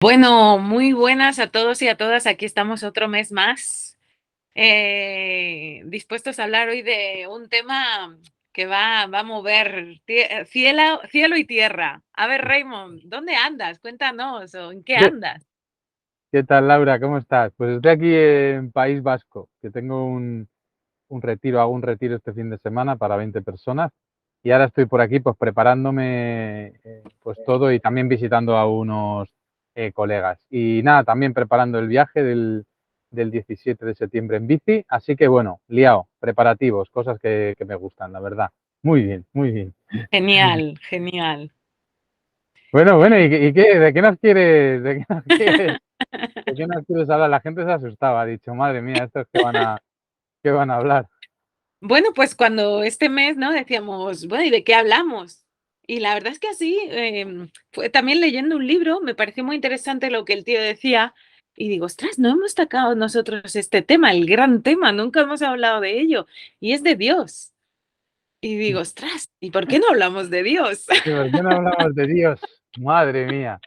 Bueno, muy buenas a todos y a todas. Aquí estamos otro mes más, dispuestos a hablar hoy de un tema que va a mover cielo y tierra. A ver, Raymond, ¿dónde andas? Cuéntanos, ¿o en qué ¿Qué, andas? qué tal, Laura? ¿Cómo estás? Pues estoy aquí en País Vasco, que tengo un retiro, hago un retiro este fin de semana para 20 personas y ahora estoy por aquí pues preparándome pues todo y también visitando a unos colegas. Y nada, también preparando el viaje del 17 de septiembre en bici, así que bueno, liado, preparativos, cosas que me gustan, la verdad. Muy bien, muy bien. Genial, genial. Bueno, ¿y qué? ¿De qué nos quieres? ¿De qué nos quieres? ¿De qué nos quieres hablar? La gente se asustaba, ha dicho, madre mía, estos qué van a hablar. Bueno, pues cuando este mes, ¿no? Decíamos, bueno, ¿y de qué hablamos? Y la verdad es que así, fue también leyendo un libro, me pareció muy interesante lo que el tío decía, y digo, ostras, no hemos tocado nosotros este tema, el gran tema, nunca hemos hablado de ello, y es de Dios. Y digo, ostras, ¿y por qué no hablamos de Dios? ¿Y por qué no hablamos de Dios? Madre mía,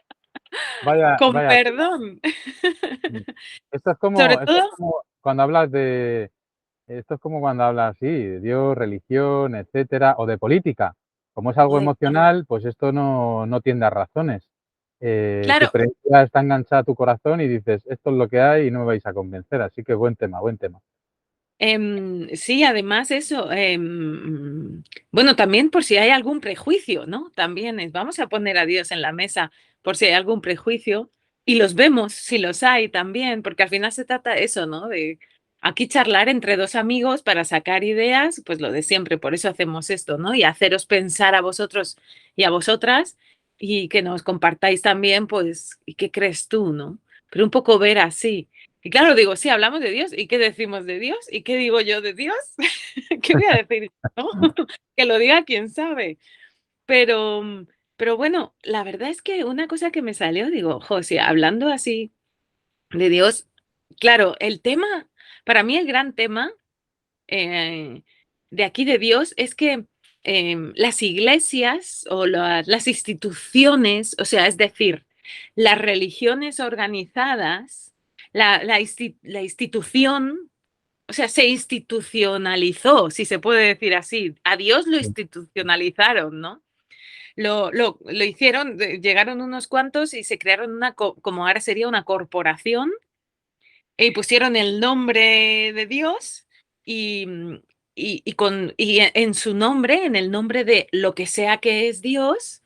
vaya, Con vaya tela. perdón. Mm. Sobre Esto es todo, como cuando hablas esto es como cuando hablas, sí, de Dios, religión, etcétera, o de política. Como es o algo de- emocional, pues esto no tiende a razones. Tu claro, creencia está enganchada a tu corazón y dices, esto es lo que hay y no me vais a convencer. Así que buen tema, buen tema. Sí, además eso, bueno, también por si hay algún prejuicio, ¿no? También vamos a poner a Dios en la mesa por si hay algún prejuicio y los vemos, si los hay también, porque al final se trata de eso, ¿no? De aquí charlar entre dos amigos para sacar ideas, pues lo de siempre, por eso hacemos esto, ¿no? Y haceros pensar a vosotros y a vosotras y que nos compartáis también, pues, ¿y qué crees tú, no? Pero un poco ver así. Y claro, digo, sí, hablamos de Dios. ¿Y qué decimos de Dios? ¿Y qué digo yo de Dios? ¿Qué voy a decir? ¿No? Que lo diga quien sabe. Pero, pero bueno, la verdad es que una cosa que me salió, digo, José, hablando así de Dios, claro, el tema, para mí el gran tema eh, de aquí de Dios es que las iglesias o las instituciones, o sea, es decir, las religiones organizadas, la institución, o sea, se institucionalizó, si se puede decir así. A Dios lo institucionalizaron, ¿no? Lo hicieron, llegaron unos cuantos y se crearon como ahora sería una corporación y pusieron el nombre de Dios y, y en su nombre, en el nombre de lo que sea que es Dios,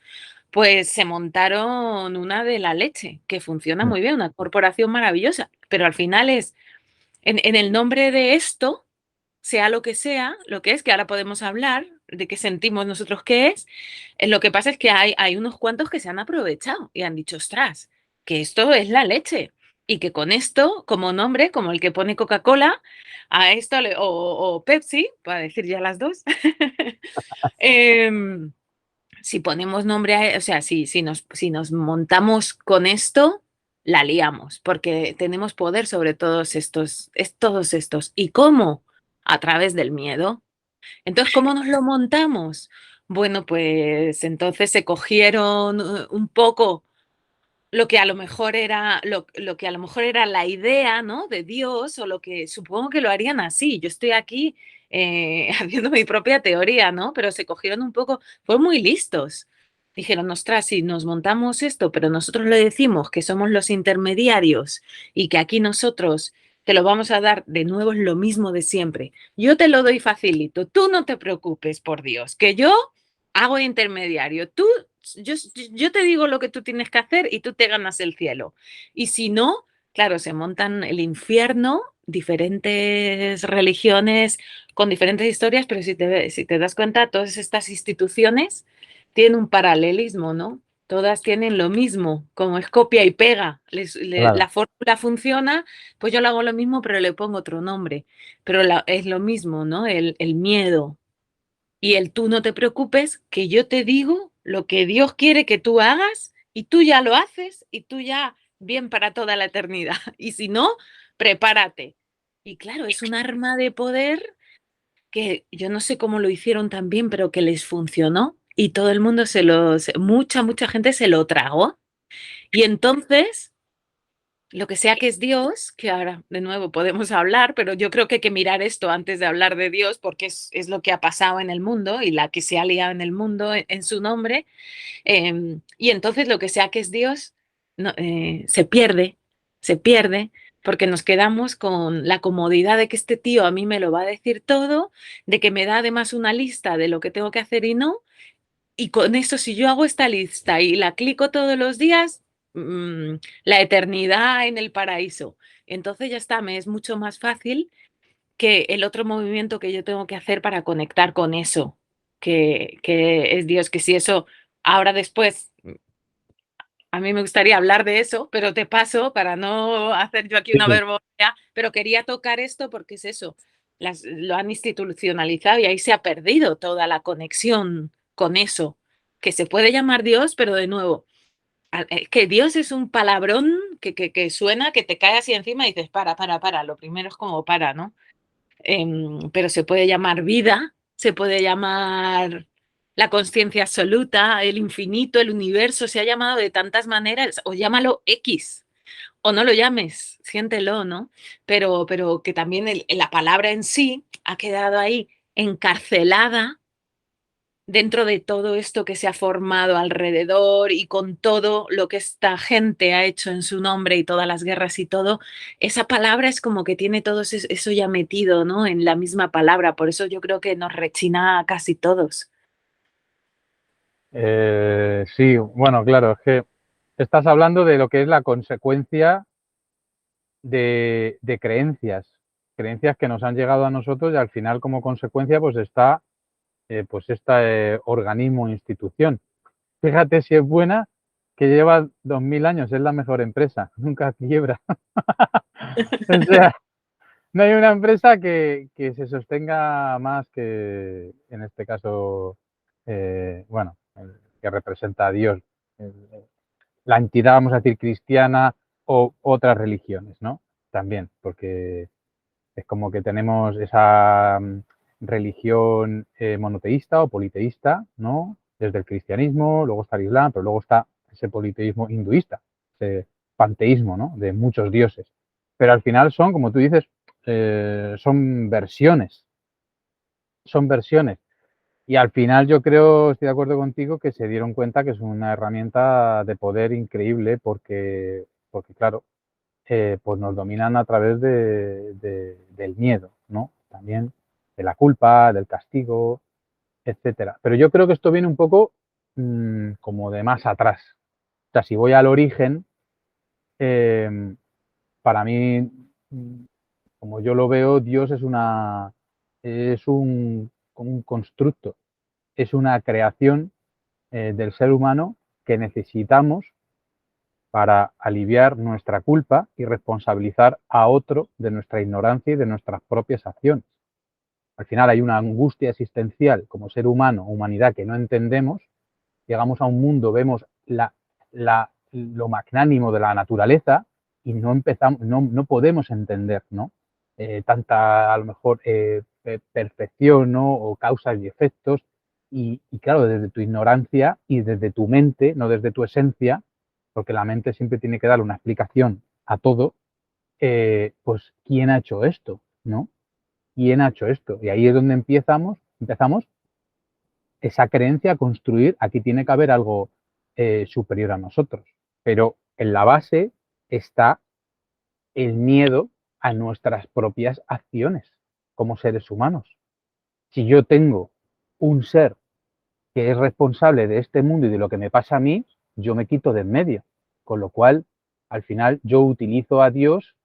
pues se montaron una de la leche, que funciona muy bien, una corporación maravillosa, pero al final es, en el nombre de esto, sea lo que es, que ahora podemos hablar de qué sentimos nosotros que es, lo que pasa es que hay unos cuantos que se han aprovechado y han dicho, ostras, que esto es la leche y que con esto, como nombre, como el que pone Coca-Cola, a esto, o Pepsi, para decir ya las dos, em, si ponemos nombre a, o sea, si nos montamos con esto, la liamos, porque tenemos poder sobre todos estos. ¿Y cómo? A través del miedo. Entonces, ¿cómo nos lo montamos? Bueno, pues entonces se cogieron un poco lo que a lo mejor era lo que a lo mejor era la idea, ¿no? De Dios o lo que supongo que lo harían así. Yo estoy aquí haciendo mi propia teoría, ¿no? Pero se cogieron un poco, fueron muy listos. Dijeron, ostras, si nos montamos esto, pero nosotros le decimos que somos los intermediarios y que aquí nosotros te lo vamos a dar de nuevo es lo mismo de siempre. Yo te lo doy facilito, tú no te preocupes, por Dios, que yo hago intermediario. Yo, yo te digo lo que tú tienes que hacer y tú te ganas el cielo. Y si no, claro, se montan el infierno, diferentes religiones con diferentes historias, pero si te das cuenta, todas estas instituciones tienen un paralelismo, ¿no? Todas tienen lo mismo, como es copia y pega. Claro. La fórmula funciona, pues yo lo hago lo mismo, pero le pongo otro nombre. Pero es lo mismo, ¿no? El miedo, y el tú no te preocupes, que yo te digo lo que Dios quiere que tú hagas y tú ya lo haces y tú ya bien para toda la eternidad. Y si no, prepárate. Y claro, es un arma de poder que yo no sé cómo lo hicieron tan bien, pero que les funcionó y todo el mundo mucha gente se lo tragó. Y entonces lo que sea que es Dios, que ahora de nuevo podemos hablar, pero yo creo que hay que mirar esto antes de hablar de Dios porque es lo que ha pasado en el mundo y la que se ha liado en el mundo en su nombre. Y entonces lo que sea que es Dios se pierde porque nos quedamos con la comodidad de que este tío a mí me lo va a decir todo, de que me da además una lista de lo que tengo que hacer y no. Y con eso, si yo hago esta lista y la clico todos los días, la eternidad en el paraíso. Entonces ya está, me es mucho más fácil que el otro movimiento que yo tengo que hacer para conectar con eso, que es Dios, que si eso ahora después, a mí me gustaría hablar de eso, pero te paso para no hacer yo aquí Sí, una verborrea, pero quería tocar esto porque es eso, lo han institucionalizado y ahí se ha perdido toda la conexión con eso, que se puede llamar Dios, pero de nuevo, que Dios es un palabrón que suena, que te cae así encima y dices, para, lo primero es como para, ¿no? Pero se puede llamar vida, se puede llamar la conciencia absoluta, el infinito, el universo, se ha llamado de tantas maneras, o llámalo X, o no lo llames, siéntelo, ¿no? Pero que también la palabra en sí ha quedado ahí encarcelada dentro de todo esto que se ha formado alrededor y con todo lo que esta gente ha hecho en su nombre y todas las guerras y todo, esa palabra es como que tiene todo eso ya metido, ¿no? En la misma palabra. Por eso yo creo que nos rechina a casi todos. sí, bueno, claro, es que estás hablando de lo que es la consecuencia de creencias, creencias que nos han llegado a nosotros y al final como consecuencia pues está pues este organismo, institución. Fíjate si es buena, que lleva 2000 años, es la mejor empresa, nunca quiebra. O sea, no hay una empresa que se sostenga más que, en este caso, bueno, que representa a Dios, el- la entidad, vamos a decir, cristiana o otras religiones, ¿no? También, porque es como que tenemos esa religión monoteísta o politeísta, ¿no? Desde el cristianismo, luego está el Islam, pero luego está ese politeísmo hinduista, ese panteísmo, ¿no? De muchos dioses. Pero al final son, como tú dices, son versiones, son versiones. Y al final yo creo, estoy de acuerdo contigo, que se dieron cuenta que es una herramienta de poder increíble porque claro, pues nos dominan a través del miedo, ¿no? También de la culpa, del castigo, etcétera. Pero yo creo que esto viene un poco como de más atrás. O sea, si voy al origen, eh, para mí, como yo lo veo, Dios es como un constructo, es una creación del ser humano que necesitamos para aliviar nuestra culpa y responsabilizar a otro de nuestra ignorancia y de nuestras propias acciones. Al final hay una angustia existencial como ser humano, humanidad, que no entendemos. Llegamos a un mundo, vemos lo magnánimo de la naturaleza y no empezamos, no podemos entender, ¿no? Tanta, a lo mejor, perfección, ¿no? O causas y efectos. Y claro, desde tu ignorancia y desde tu mente, no desde tu esencia, porque la mente siempre tiene que dar una explicación a todo, pues ¿quién ha hecho esto? ¿No? ¿Quién ha hecho esto? Y ahí es donde empezamos esa creencia a construir, aquí tiene que haber algo superior a nosotros. Pero en la base está el miedo a nuestras propias acciones como seres humanos. Si yo tengo un ser que es responsable de este mundo y de lo que me pasa a mí, yo me quito de en medio. Con lo cual, al final, yo utilizo a Dios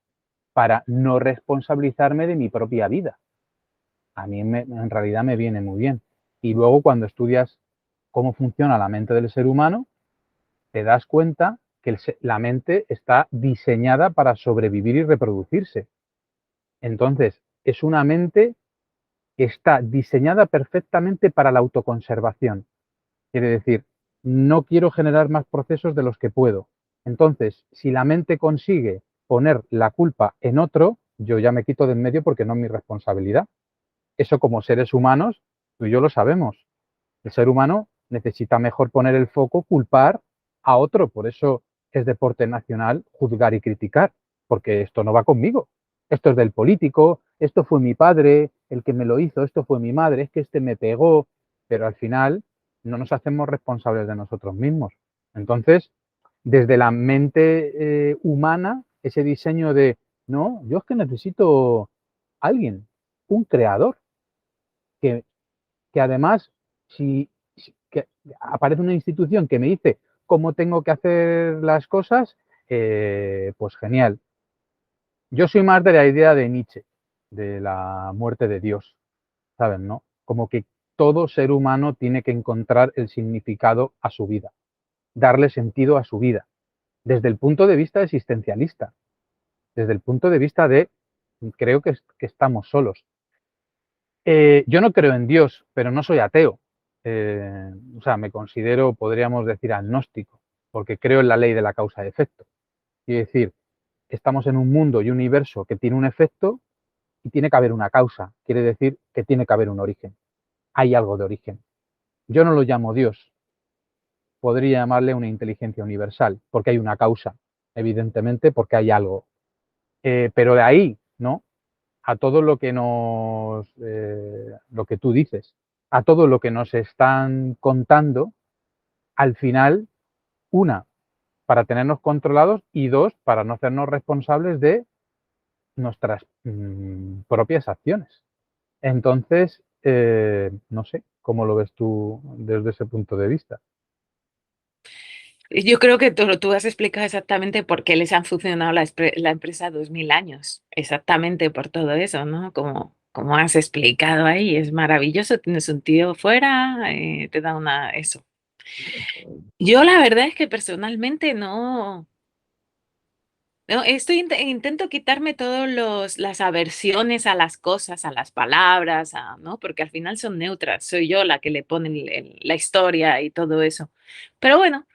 para no responsabilizarme de mi propia vida. A mí en realidad me viene muy bien. Y luego cuando estudias cómo funciona la mente del ser humano, te das cuenta que la mente está diseñada para sobrevivir y reproducirse. Entonces, es una mente que está diseñada perfectamente para la autoconservación. Quiere decir, no quiero generar más procesos de los que puedo. Entonces, si la mente consigue poner la culpa en otro, yo ya me quito de en medio porque no es mi responsabilidad. Eso como seres humanos, tú y yo lo sabemos. El ser humano necesita mejor poner el foco, culpar a otro. Por eso es deporte nacional juzgar y criticar. porque esto no va conmigo. Esto es del político, esto fue mi padre, el que me lo hizo, esto fue mi madre, es que este me pegó, pero al final no nos hacemos responsables de nosotros mismos. Entonces, desde la mente humana, ese diseño de, no, yo es que necesito alguien, un creador, que, que además, si que aparece una institución que me dice cómo tengo que hacer las cosas, pues genial. Yo soy más de la idea de Nietzsche, de la muerte de Dios, ¿saben? ¿No? Como que todo ser humano tiene que encontrar el significado a su vida, darle sentido a su vida, desde el punto de vista existencialista, desde el punto de vista de, creo que estamos solos. Yo no creo en Dios, pero no soy ateo. O sea, me considero, podríamos decir, agnóstico, porque creo en la ley de la causa-efecto. Y decir, estamos en un mundo y universo que tiene un efecto y tiene que haber una causa. Quiere decir que tiene que haber un origen. Hay algo de origen. Yo no lo llamo Dios, podría llamarle una inteligencia universal, porque hay una causa, evidentemente, porque hay algo. Pero de ahí, ¿no? A todo lo que lo que tú dices, a todo lo que nos están contando, al final, una, para tenernos controlados y dos, para no hacernos responsables de nuestras propias acciones. Entonces, no sé, ¿cómo lo ves tú desde ese punto de vista? Yo creo que tú has explicado exactamente por qué les han funcionado la empresa 2000 años, exactamente por todo eso, ¿no? Como has explicado ahí, es maravilloso, tienes un tío fuera, te da eso. Yo la verdad es que personalmente no, intento quitarme todos las aversiones a las cosas, a las palabras, ¿no? Porque al final son neutras, soy yo la que le pone la historia y todo eso. Pero bueno,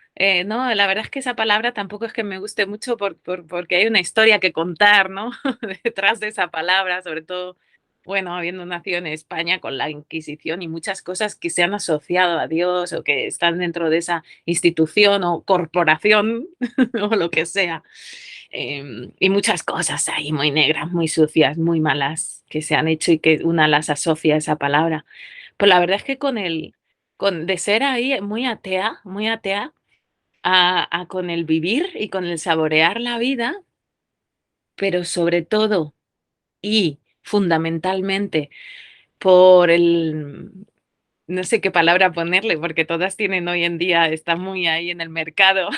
no, la verdad es que esa palabra tampoco es que me guste mucho porque hay una historia que contar, ¿no? Detrás de esa palabra, sobre todo, bueno, habiendo nacido en España con la Inquisición y muchas cosas que se han asociado a Dios o que están dentro de esa institución o corporación o lo que sea. Y muchas cosas ahí muy negras, muy sucias, muy malas que se han hecho y que una las asocia a esa palabra. Pues la verdad es que de ser ahí muy atea, con el vivir y con el saborear la vida, pero sobre todo y fundamentalmente por no sé qué palabra ponerle, porque todas tienen hoy en día, están muy ahí en el mercado.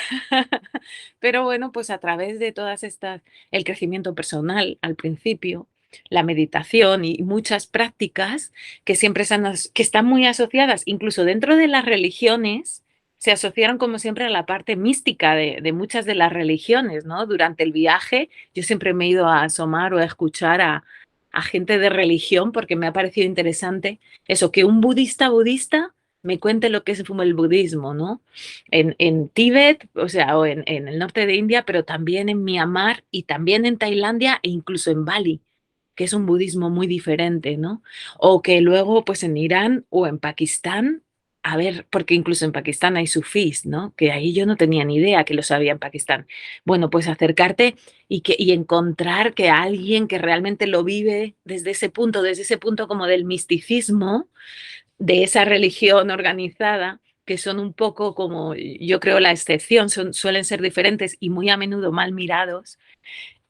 Pero bueno, pues a través de todas estas, el crecimiento personal al principio, la meditación y muchas prácticas que siempre que están muy asociadas, incluso dentro de las religiones, se asociaron como siempre a la parte mística de muchas de las religiones, ¿no? Durante el viaje yo siempre me he ido a asomar o a escuchar a gente de religión porque me ha parecido interesante eso, que un budista me cuente lo que es el budismo, ¿no? En Tíbet, o sea, o en el norte de India, pero también en Myanmar y también en Tailandia e incluso en Bali, que es un budismo muy diferente, ¿no? O que luego, pues en Irán o en Pakistán, a ver, porque incluso en Pakistán hay sufís, ¿no? Que ahí yo no tenía ni idea que los había en Pakistán. Bueno, pues acercarte y encontrar que alguien que realmente lo vive desde ese punto como del misticismo, de esa religión organizada, que son un poco como, yo creo, la excepción, suelen ser diferentes y muy a menudo mal mirados,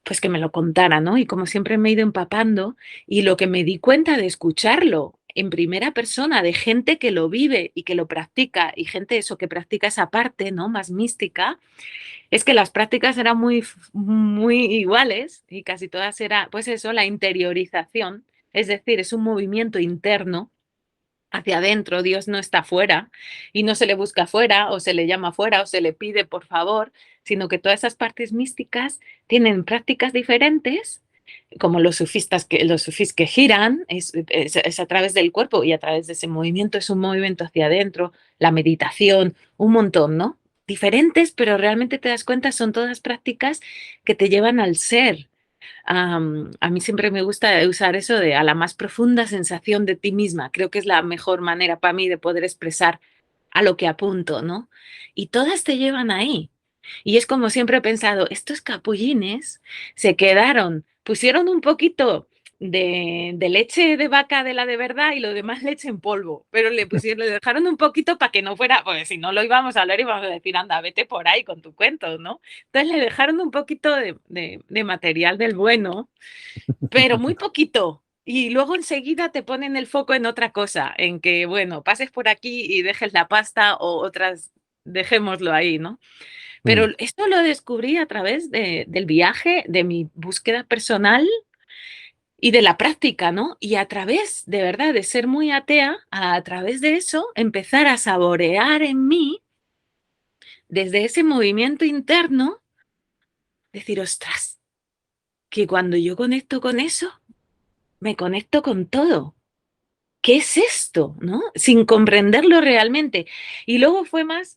pues que me lo contara, ¿no? Y como siempre me he ido empapando y lo que me di cuenta de escucharlo en primera persona de gente que lo vive y que lo practica y gente eso que practica esa parte, ¿no? Más mística, es que las prácticas eran muy iguales y casi todas era, pues eso, la interiorización, es decir, es un movimiento interno hacia adentro, Dios no está fuera y no se le busca fuera o se le llama fuera o se le pide por favor, sino que todas esas partes místicas tienen prácticas diferentes, como los sufís que giran, es a través del cuerpo y a través de ese movimiento, es un movimiento hacia adentro, la meditación, un montón, ¿no? Diferentes, pero realmente te das cuenta, son todas prácticas que te llevan al ser, a mí siempre me gusta usar eso de a la más profunda sensación de ti misma. Creo que es la mejor manera para mí de poder expresar a lo que apunto, ¿no? Y todas te llevan ahí. Y es como siempre he pensado, estos capullines se quedaron, pusieron un poquito de leche de vaca de la de verdad y lo demás leche en polvo, pero le dejaron un poquito para que no fuera, pues si no lo íbamos a hablar íbamos a decir, anda, vete por ahí con tu cuento, ¿no? Entonces le dejaron un poquito de material del bueno, pero muy poquito. Y luego enseguida te ponen el foco en otra cosa, en que, bueno, pases por aquí y dejes la pasta o otras, dejémoslo ahí, ¿no? Pero Mm. esto lo descubrí a través del viaje, de mi búsqueda personal y de la práctica, ¿no? Y a través, de verdad, de ser muy atea, a través de eso, empezar a saborear en mí, desde ese movimiento interno, decir, ostras, que cuando yo conecto con eso, me conecto con todo. ¿Qué es esto? ¿No? Sin comprenderlo realmente. Y luego fue más,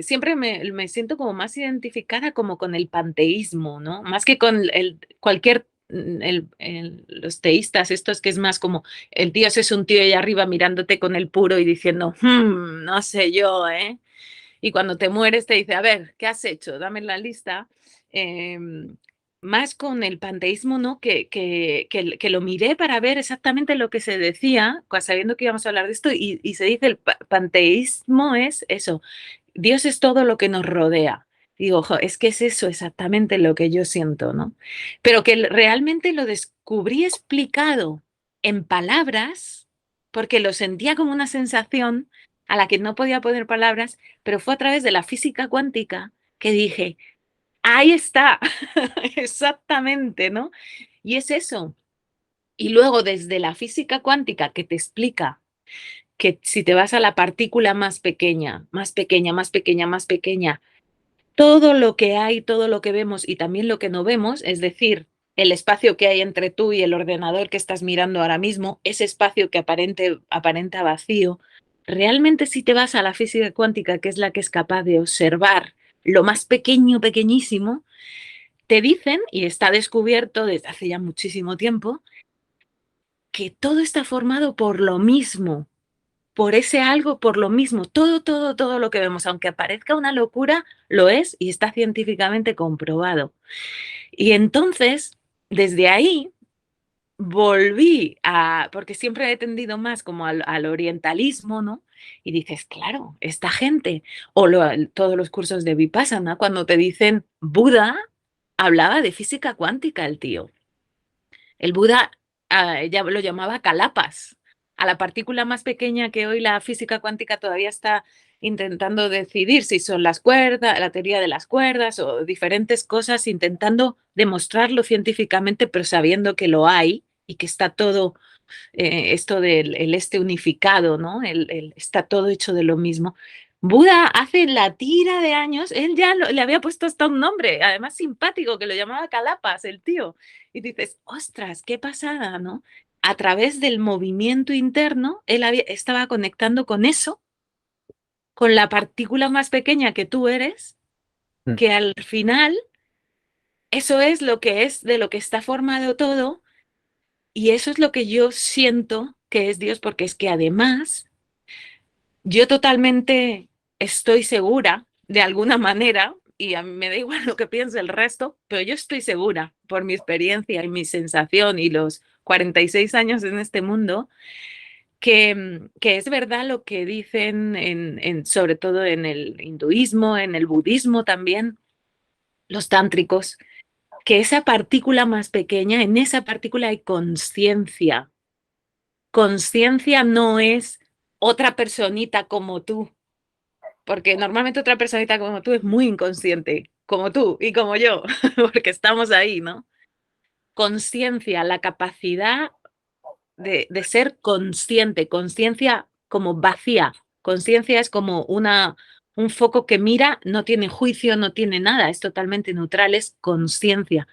siempre me siento como más identificada como con el panteísmo, ¿no? Más que con cualquier, los teístas, estos que es más como el Dios es un tío ahí arriba mirándote con el puro y diciendo, no sé yo, ¿eh? Y cuando te mueres te dice, a ver, ¿qué has hecho? Dame la lista. Más con el panteísmo, ¿no? Que lo miré para ver exactamente lo que se decía, sabiendo que íbamos a hablar de esto, y se dice, el panteísmo es eso, Dios es todo lo que nos rodea. Digo, ojo, es que es eso exactamente lo que yo siento, ¿no? Pero que realmente lo descubrí explicado en palabras, porque lo sentía como una sensación a la que no podía poner palabras, pero fue a través de la física cuántica que dije, ahí está, exactamente, ¿no? Y es eso. Y luego desde la física cuántica que te explica que si te vas a la partícula más pequeña, más pequeña, más pequeña, más pequeña, todo lo que hay, todo lo que vemos y también lo que no vemos, es decir, el espacio que hay entre tú y el ordenador que estás mirando ahora mismo, ese espacio que aparenta vacío, realmente si te vas a la física cuántica, que es la que es capaz de observar lo más pequeño, pequeñísimo, te dicen, y está descubierto desde hace ya muchísimo tiempo, que todo está formado por lo mismo, por ese algo, por lo mismo. Todo, todo, todo lo que vemos, aunque parezca una locura, lo es y está científicamente comprobado. Y entonces, desde ahí, volví a, porque siempre he tendido más como al orientalismo, ¿no? Y dices, claro, esta gente, o todos los cursos de Vipassana, cuando te dicen Buda, hablaba de física cuántica el tío. El Buda ya lo llamaba calapas, a la partícula más pequeña que hoy la física cuántica todavía está intentando decidir si son las cuerdas, la teoría de las cuerdas o diferentes cosas, intentando demostrarlo científicamente, pero sabiendo que lo hay y que está todo esto del este unificado, ¿no? Está todo hecho de lo mismo. Buda hace la tira de años, él ya le había puesto hasta un nombre, además simpático, que lo llamaba Calapas, el tío. Y dices, ostras, qué pasada, ¿no? A través del movimiento interno, él estaba conectando con eso, con la partícula más pequeña que tú eres, Mm. que al final eso es lo que es de lo que está formado todo, y eso es lo que yo siento que es Dios, porque es que además yo totalmente estoy segura, de alguna manera, y a mí me da igual lo que piense el resto, pero yo estoy segura por mi experiencia y mi sensación y los 46 años en este mundo, que es verdad lo que dicen, sobre todo en el hinduismo, en el budismo también, los tántricos, que esa partícula más pequeña, en esa partícula hay conciencia. Conciencia no es otra personita como tú, porque normalmente otra personita como tú es muy inconsciente, como tú y como yo, porque estamos ahí, ¿no? Conciencia, la capacidad de ser consciente, conciencia como vacía. Conciencia es como un foco que mira, no tiene juicio, no tiene nada, es totalmente neutral, es conciencia,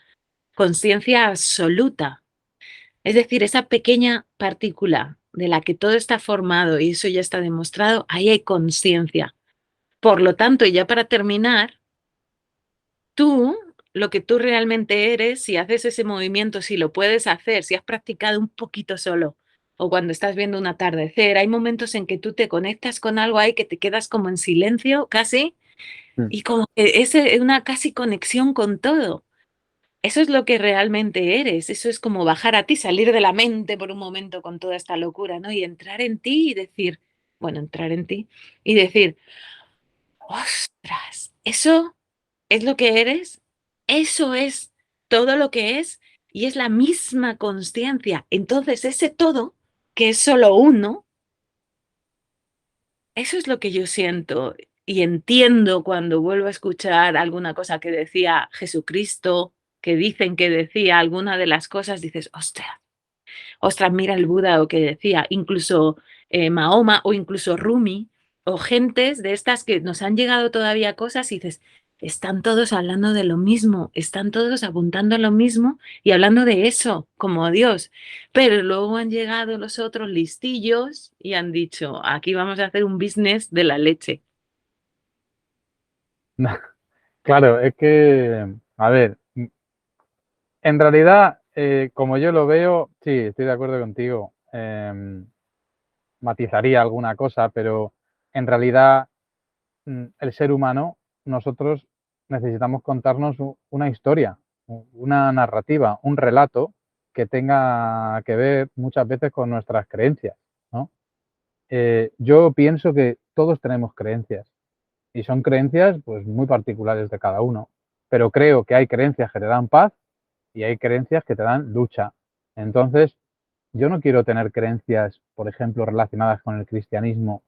conciencia absoluta. Es decir, esa pequeña partícula de la que todo está formado y eso ya está demostrado, ahí hay conciencia. Por lo tanto, y ya para terminar, tú, lo que tú realmente eres, si haces ese movimiento, si lo puedes hacer, si has practicado un poquito solo, o cuando estás viendo un atardecer, hay momentos en que tú te conectas con algo ahí que te quedas como en silencio casi, Mm. Y como que es una casi conexión con todo. Eso es lo que realmente eres. Eso es como bajar a ti, salir de la mente por un momento con toda esta locura, ¿no? Y entrar en ti y decir, bueno, entrar en ti y decir, ostras, eso es lo que eres, eso es todo lo que es y es la misma consciencia. Entonces, ese todo, que es solo uno, eso es lo que yo siento y entiendo cuando vuelvo a escuchar alguna cosa que decía Jesucristo, que dicen que decía alguna de las cosas, dices, ostras, ostras, mira el Buda o que decía, incluso Mahoma o incluso Rumi o gentes de estas que nos han llegado todavía cosas y dices, están todos hablando de lo mismo, están todos apuntando a lo mismo y hablando de eso, como Dios. Pero luego han llegado los otros listillos y han dicho, aquí vamos a hacer un business de la leche. Claro, es que, a ver, en realidad, como yo lo veo, sí, estoy de acuerdo contigo. Matizaría alguna cosa, pero en realidad el ser humano, nosotros necesitamos contarnos una historia, una narrativa, un relato que tenga que ver muchas veces con nuestras creencias, ¿no? Yo pienso que todos tenemos creencias y son creencias pues muy particulares de cada uno, pero creo que hay creencias que te dan paz y hay creencias que te dan lucha. Entonces, yo no quiero tener creencias, por ejemplo, relacionadas con el cristianismo,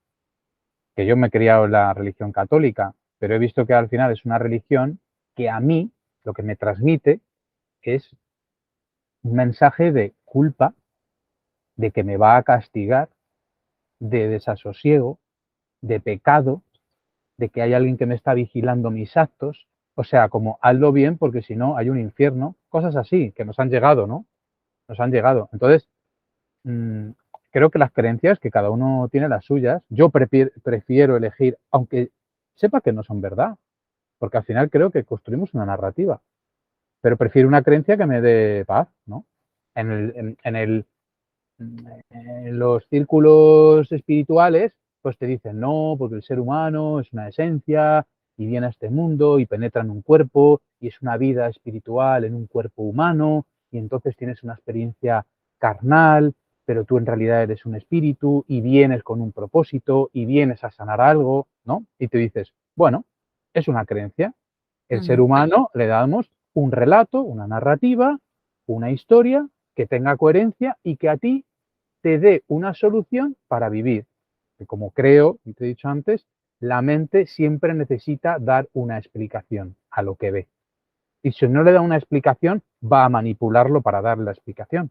que yo me he criado en la religión católica, pero he visto que al final es una religión que a mí lo que me transmite es un mensaje de culpa, de que me va a castigar, de desasosiego, de pecado, de que hay alguien que me está vigilando mis actos, o sea, como hazlo bien porque si no hay un infierno, cosas así que nos han llegado, ¿no? Nos han llegado. Entonces, mmm, creo que las creencias, que cada uno tiene las suyas, yo prefiero elegir, aunque sepa que no son verdad, porque al final creo que construimos una narrativa, pero prefiero una creencia que me dé paz, ¿no? En, el, en el, en los círculos espirituales, pues te dicen, no, porque el ser humano es una esencia y viene a este mundo y penetra en un cuerpo y es una vida espiritual en un cuerpo humano y entonces tienes una experiencia carnal, pero tú en realidad eres un espíritu y vienes con un propósito y vienes a sanar algo, ¿no? Y te dices, bueno, es una creencia. El ser Ujú. humano le damos un relato, una narrativa, una historia que tenga coherencia y que a ti te dé una solución para vivir. Que como creo, y te he dicho antes, la mente siempre necesita dar una explicación a lo que ve. Y si no le da una explicación, va a manipularlo para dar la explicación.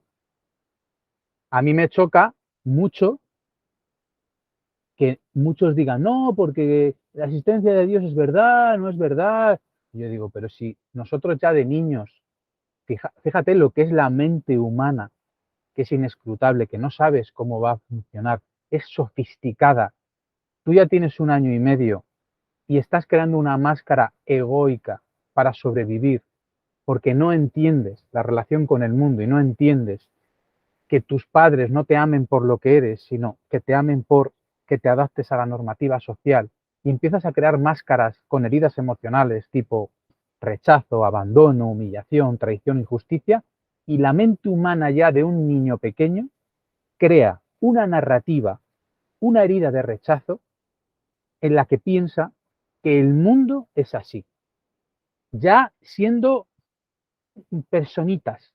A mí me choca mucho que muchos digan, no, porque la existencia de Dios es verdad, no es verdad. Y yo digo, pero si nosotros ya de niños, fíjate lo que es la mente humana, que es inescrutable, que no sabes cómo va a funcionar, es sofisticada. Tú ya tienes 1 año y medio y estás creando una máscara egoica para sobrevivir, porque no entiendes la relación con el mundo y no entiendes que tus padres no te amen por lo que eres, sino que te amen por que te adaptes a la normativa social y empiezas a crear máscaras con heridas emocionales tipo rechazo, abandono, humillación, traición, injusticia, y la mente humana ya de un niño pequeño crea una narrativa, una herida de rechazo en la que piensa que el mundo es así, ya siendo personitas,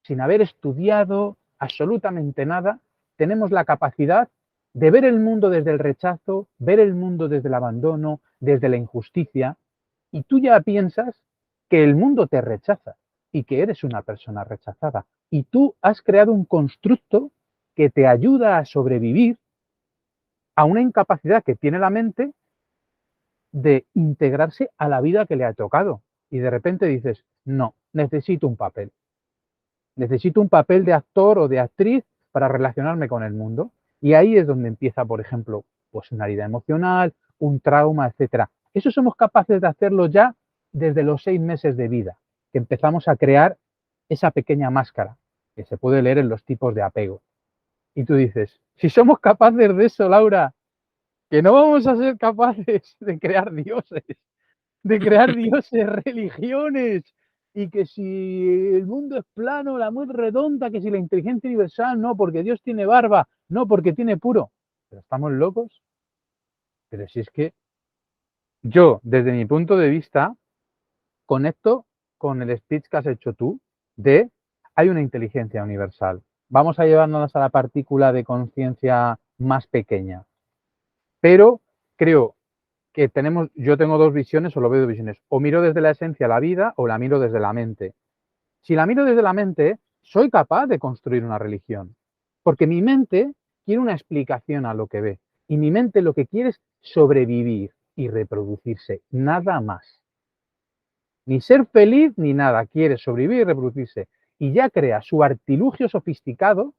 sin haber estudiado absolutamente nada, tenemos la capacidad de ver el mundo desde el rechazo, ver el mundo desde el abandono, desde la injusticia, y tú ya piensas que el mundo te rechaza y que eres una persona rechazada. Y tú has creado un constructo que te ayuda a sobrevivir a una incapacidad que tiene la mente de integrarse a la vida que le ha tocado. Y de repente dices, no, necesito un papel de actor o de actriz para relacionarme con el mundo. Y ahí es donde empieza, por ejemplo, pues una herida emocional, un trauma, etcétera. Eso somos capaces de hacerlo ya desde los 6 meses de vida, que empezamos a crear esa pequeña máscara que se puede leer en los tipos de apego. Y tú dices, si somos capaces de eso, Laura, que no vamos a ser capaces de crear dioses, de crear dioses, religiones, y que si el mundo es plano, la mundo es redonda, que si la inteligencia universal, no, porque Dios tiene barba, no, porque tiene puro. ¿Pero estamos locos? Pero si es que yo, desde mi punto de vista, conecto con el speech que has hecho tú de hay una inteligencia universal. Vamos a llevarnos a la partícula de conciencia más pequeña. Pero creo que yo tengo dos visiones o lo veo de visiones. O miro desde la esencia la vida o la miro desde la mente. Si la miro desde la mente, soy capaz de construir una religión. Porque mi mente quiere una explicación a lo que ve. Y mi mente lo que quiere es sobrevivir y reproducirse. Nada más. Ni ser feliz ni nada. Quiere sobrevivir y reproducirse. Y ya crea su artilugio sofisticado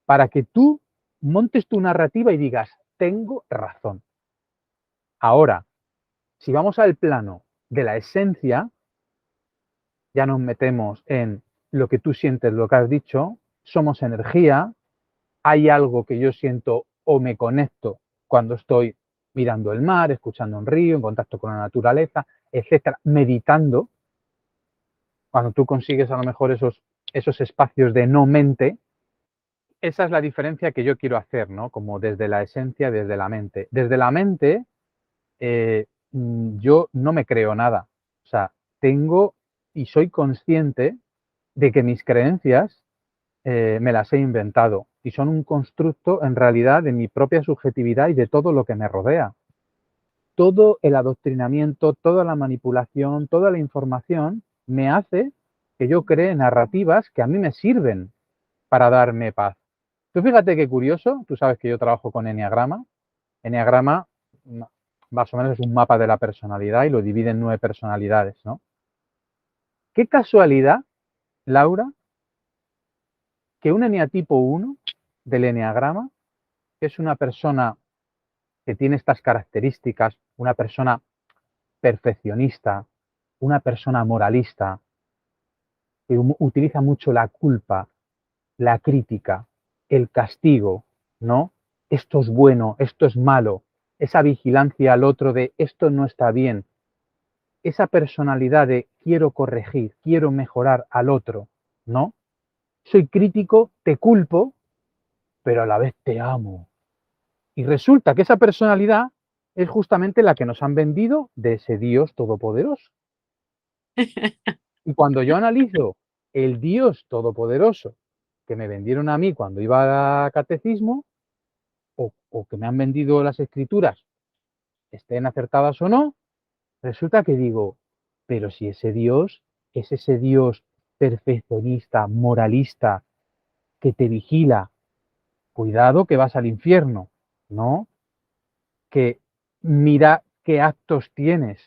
para que tú montes tu narrativa y digas, tengo razón. Ahora, si vamos al plano de la esencia, ya nos metemos en lo que tú sientes, lo que has dicho, somos energía, hay algo que yo siento o me conecto cuando estoy mirando el mar, escuchando un río, en contacto con la naturaleza, etcétera, meditando, cuando tú consigues a lo mejor esos espacios de no mente, esa es la diferencia que yo quiero hacer, ¿no? Como desde la esencia, desde la mente. Desde la mente, yo no me creo nada. O sea, tengo y soy consciente de que mis creencias me las he inventado y son un constructo en realidad de mi propia subjetividad y de todo lo que me rodea. Todo el adoctrinamiento, toda la manipulación, toda la información me hace que yo cree narrativas que a mí me sirven para darme paz. Tú fíjate qué curioso, tú sabes que yo trabajo con Enneagrama. Enneagrama más o menos es un mapa de la personalidad y lo divide en 9 personalidades, ¿no? Qué casualidad, Laura, que un eneatipo 1 del eneagrama, que es una persona que tiene estas características, una persona perfeccionista, una persona moralista, que utiliza mucho la culpa, la crítica, el castigo, ¿no? Esto es bueno, esto es malo, esa vigilancia al otro de esto no está bien, esa personalidad de quiero corregir, quiero mejorar al otro, ¿no? Soy crítico, te culpo, pero a la vez te amo. Y resulta que esa personalidad es justamente la que nos han vendido de ese Dios todopoderoso. Y cuando yo analizo el Dios todopoderoso que me vendieron a mí cuando iba a catecismo, o que me han vendido las escrituras, estén acertadas o no, resulta que digo, pero si ese Dios es ese Dios perfeccionista, moralista, que te vigila, cuidado que vas al infierno, ¿no? Que mira qué actos tienes.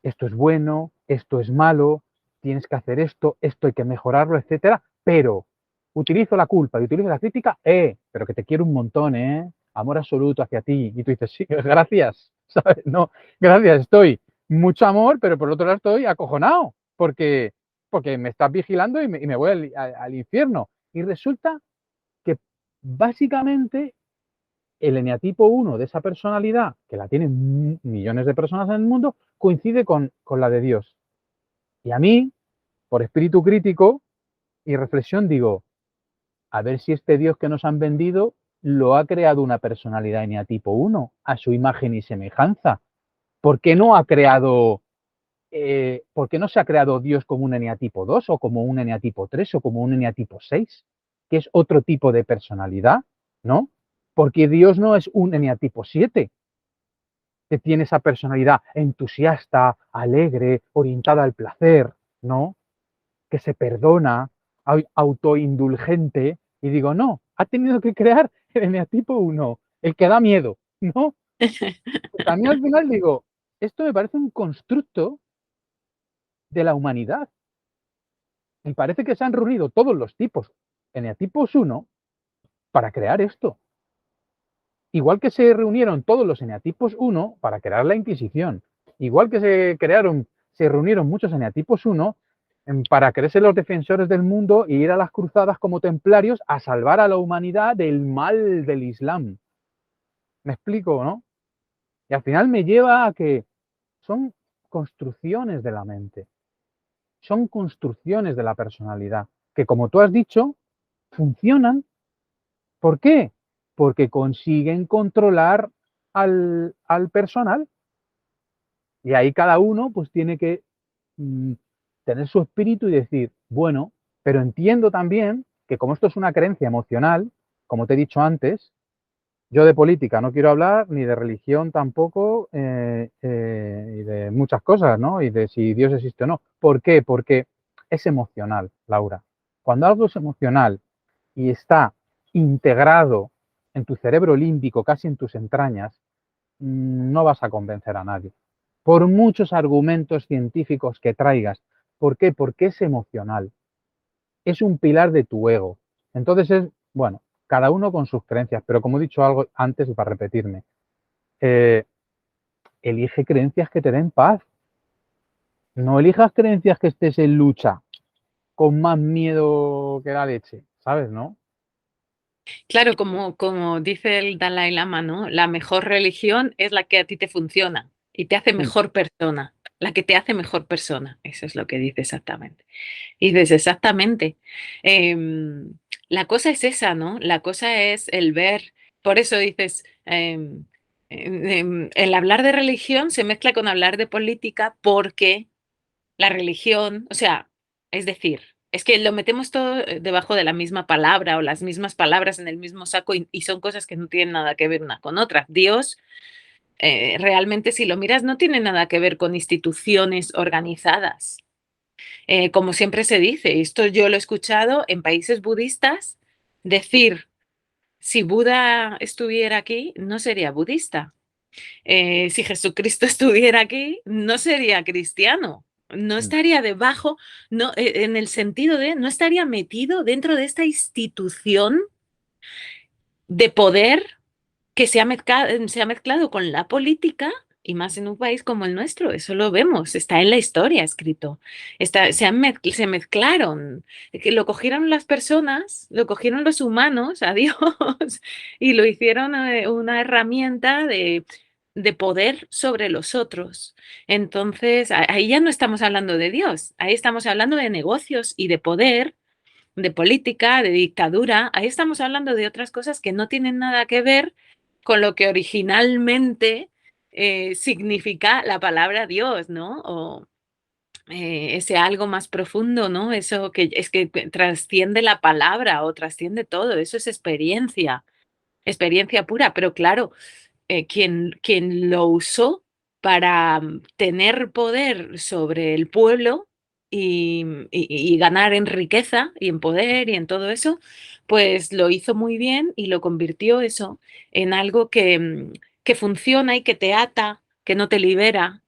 Esto es bueno, esto es malo, tienes que hacer esto, esto hay que mejorarlo, etcétera, pero utilizo la culpa y utilizo la crítica, pero que te quiero un montón, amor absoluto hacia ti. Y tú dices, sí, gracias, ¿sabes? No, gracias, estoy mucho amor, pero por otro lado estoy acojonado, porque me estás vigilando y me voy al infierno. Y resulta que básicamente el eneatipo 1 de esa personalidad, que la tienen millones de personas en el mundo, coincide con la de Dios. Y a mí, por espíritu crítico y reflexión, digo, a ver si este Dios que nos han vendido lo ha creado una personalidad eneatipo 1 a su imagen y semejanza. ¿Por qué no ha creado, por qué no se ha creado Dios como un eneatipo 2 o como un eneatipo 3 o como un eneatipo 6, que es otro tipo de personalidad, ¿no? Porque Dios no es un eneatipo 7, que tiene esa personalidad entusiasta, alegre, orientada al placer, ¿no? Que se perdona, autoindulgente, y digo, no, ha tenido que crear el eneatipo 1, el que da miedo, ¿no? Pues a mí al final digo, esto me parece un constructo de la humanidad. Y parece que se han reunido todos los tipos eneatipos 1 para crear esto. Igual que se reunieron todos los eneatipos 1 para crear la Inquisición. Igual que se reunieron muchos eneatipos 1 para creerse los defensores del mundo y ir a las cruzadas como templarios a salvar a la humanidad del mal del Islam. ¿Me explico, no? Y al final me lleva a que son construcciones de la mente, son construcciones de la personalidad, que como tú has dicho, funcionan. ¿Por qué? Porque consiguen controlar al personal y ahí cada uno pues tiene que mm, tener su espíritu y decir, bueno, pero entiendo también que como esto es una creencia emocional, como te he dicho antes, yo de política no quiero hablar, ni de religión tampoco, y de muchas cosas, ¿no? Y de si Dios existe o no. ¿Por qué? Porque es emocional, Laura. Cuando algo es emocional y está integrado en tu cerebro límbico, casi en tus entrañas, no vas a convencer a nadie. Por muchos argumentos científicos que traigas. ¿Por qué? Porque es emocional. Es un pilar de tu ego. Entonces es, bueno, cada uno con sus creencias, pero como he dicho algo antes y para repetirme, eh, elige creencias que te den paz. No elijas creencias que estés en lucha, con más miedo que la leche, ¿sabes? ¿No? Claro, como dice el Dalai Lama, ¿no? La mejor religión es la que a ti te funciona y te hace Mm, mejor persona, la que te hace mejor persona. Eso es lo que dice exactamente. Y dices, exactamente. Em, la cosa es esa, ¿no? La cosa es el ver. Por eso dices, el hablar de religión se mezcla con hablar de política porque la religión, o sea, es decir, es que lo metemos todo debajo de la misma palabra o las mismas palabras en el mismo saco y son cosas que no tienen nada que ver una con otra. Dios, realmente si lo miras, no tiene nada que ver con instituciones organizadas. Como siempre se dice, esto yo lo he escuchado en países budistas, decir, si Buda estuviera aquí, no sería budista. Si Jesucristo estuviera aquí, no sería cristiano, no mm, estaría debajo, no, en el sentido de no estaría metido dentro de esta institución de poder que se ha mezclado con la política y más en un país como el nuestro. Eso lo vemos, está en la historia escrito. Se mezclaron, que lo cogieron las personas, lo cogieron los humanos, a Dios, y lo hicieron una herramienta de poder sobre los otros. Entonces, ahí ya no estamos hablando de Dios, ahí estamos hablando de negocios y de poder, de política, de dictadura. Ahí estamos hablando de otras cosas que no tienen nada que ver con lo que originalmente significa la palabra Dios, ¿no? O ese algo más profundo, ¿no? Eso que es que trasciende la palabra o trasciende todo, eso es experiencia, experiencia pura, pero claro, quien lo usó para tener poder sobre el pueblo y ganar en riqueza y en poder y en todo eso, pues lo hizo muy bien y lo convirtió eso en algo que funciona y que te ata, que no te libera.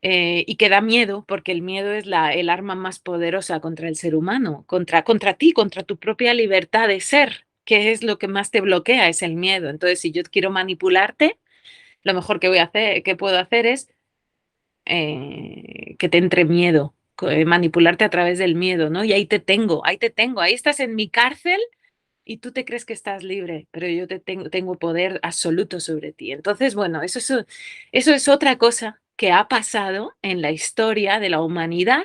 Y que da miedo, porque el miedo es el arma más poderosa contra el ser humano, contra ti, contra tu propia libertad de ser, que es lo que más te bloquea, es el miedo. Entonces, si yo quiero manipularte, lo mejor que voy a hacer, que puedo hacer es que te entre miedo, manipularte a través del miedo, ¿no? Y ahí te tengo, ahí estás en mi cárcel y tú te crees que estás libre, pero yo tengo poder absoluto sobre ti. Entonces, bueno, eso es otra cosa que ha pasado en la historia de la humanidad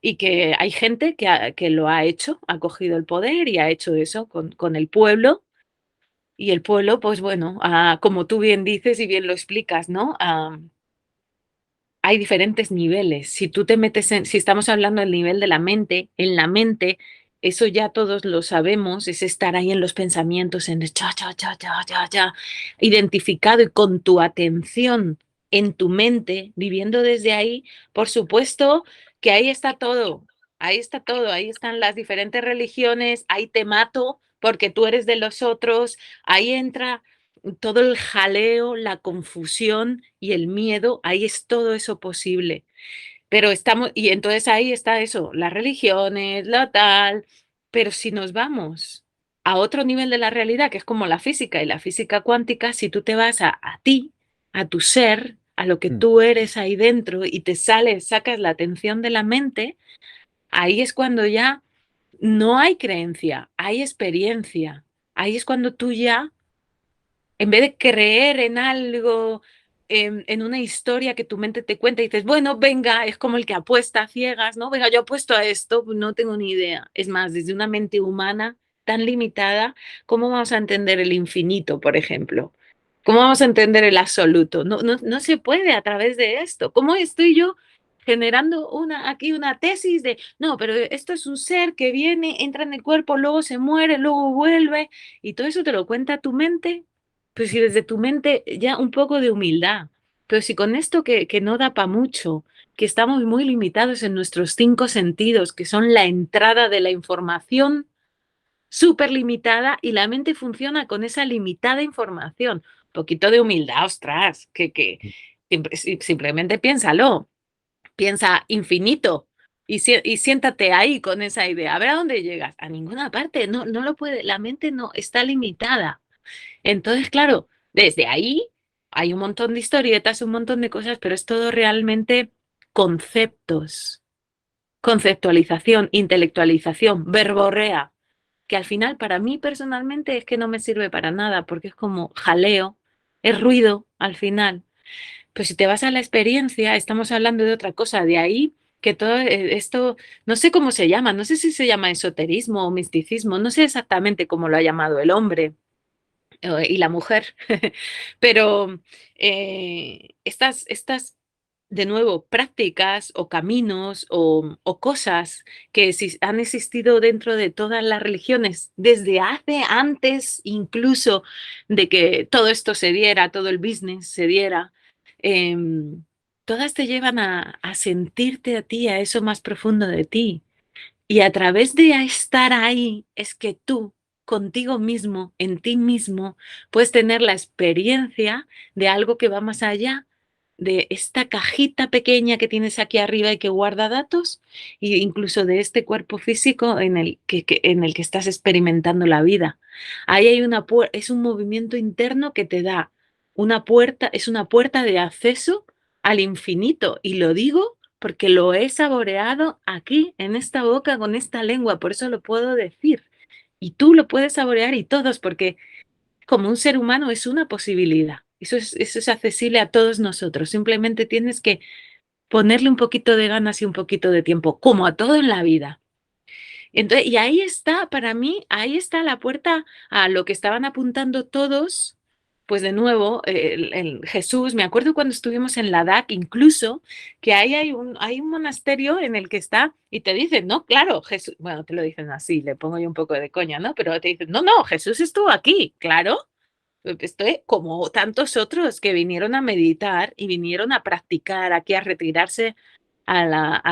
y que hay gente que lo ha hecho, ha cogido el poder y ha hecho eso con el pueblo. Y el pueblo, pues bueno, como tú bien dices y bien lo explicas, ¿no? Hay diferentes niveles. Si tú te metes si estamos hablando del nivel de la mente, en la mente, eso ya todos lo sabemos, es estar ahí en los pensamientos, en el cha, cha, cha, cha, cha, cha, identificado y con tu atención en tu mente, viviendo desde ahí, por supuesto que ahí está todo, ahí está todo, ahí están las diferentes religiones, ahí te mato porque tú eres de los otros, ahí entra todo el jaleo, la confusión y el miedo, ahí es todo eso posible. Pero estamos, y entonces ahí está eso, las religiones, la tal, pero si nos vamos a otro nivel de la realidad, que es como la física y la física cuántica, si tú te vas a ti, a tu ser, a lo que mm. tú eres ahí dentro y te sales, sacas la atención de la mente, ahí es cuando ya no hay creencia, hay experiencia. Ahí es cuando tú ya en vez de creer en algo en una historia que tu mente te cuenta y dices, bueno, venga, es como el que apuesta a ciegas, ¿no? Venga, yo apuesto a esto, pues no tengo ni idea. Es más, desde una mente humana tan limitada, ¿cómo vamos a entender el infinito, por ejemplo? ¿Cómo vamos a entender el absoluto? No se puede a través de esto. ¿Cómo estoy yo generando aquí una tesis de, no, pero esto es un ser que viene, entra en el cuerpo, luego se muere, luego vuelve, y todo eso te lo cuenta tu mente? Pues si desde tu mente ya un poco de humildad, pero si con esto que no da para mucho, que estamos muy limitados en nuestros 5 sentidos, que son la entrada de la información súper limitada y la mente funciona con esa limitada información. Un poquito de humildad, ostras, que simplemente piénsalo, piensa infinito y siéntate ahí con esa idea, a ver a dónde llegas, a ninguna parte, no lo puede, la mente no está limitada. Entonces, claro, desde ahí hay un montón de historietas, un montón de cosas, pero es todo realmente conceptos, conceptualización, intelectualización, verborrea, que al final para mí personalmente es que no me sirve para nada, porque es como jaleo, es ruido al final. Pues si te vas a la experiencia, estamos hablando de otra cosa, de ahí que todo esto, no sé cómo se llama, no sé si se llama esoterismo o misticismo, no sé exactamente cómo lo ha llamado el hombre y la mujer, pero estas, de nuevo, prácticas o caminos o cosas que han existido dentro de todas las religiones desde hace antes incluso de que todo esto se diera, todo el business se diera, todas te llevan a sentirte a ti, a eso más profundo de ti. Y a través de estar ahí es que tú, contigo mismo, en ti mismo, puedes tener la experiencia de algo que va más allá de esta cajita pequeña que tienes aquí arriba y que guarda datos, e incluso de este cuerpo físico en el que estás experimentando la vida. Ahí hay es un movimiento interno que te da una puerta, es una puerta de acceso al infinito. Y lo digo porque lo he saboreado aquí, en esta boca, con esta lengua, por eso lo puedo decir. Y tú lo puedes saborear y todos, porque como un ser humano es una posibilidad. Eso es accesible a todos nosotros. Simplemente tienes que ponerle un poquito de ganas y un poquito de tiempo, como a todo en la vida. Entonces, y ahí está, para mí, ahí está la puerta a lo que estaban apuntando todos. Pues de nuevo, el Jesús, me acuerdo cuando estuvimos en Ladakh, incluso, que ahí hay un monasterio en el que está, y te dicen, no, claro, Jesús, bueno, te lo dicen así, le pongo yo un poco de coña, ¿no? Pero te dicen, no, Jesús estuvo aquí, claro, estoy como tantos otros que vinieron a meditar y vinieron a practicar aquí, a retirarse a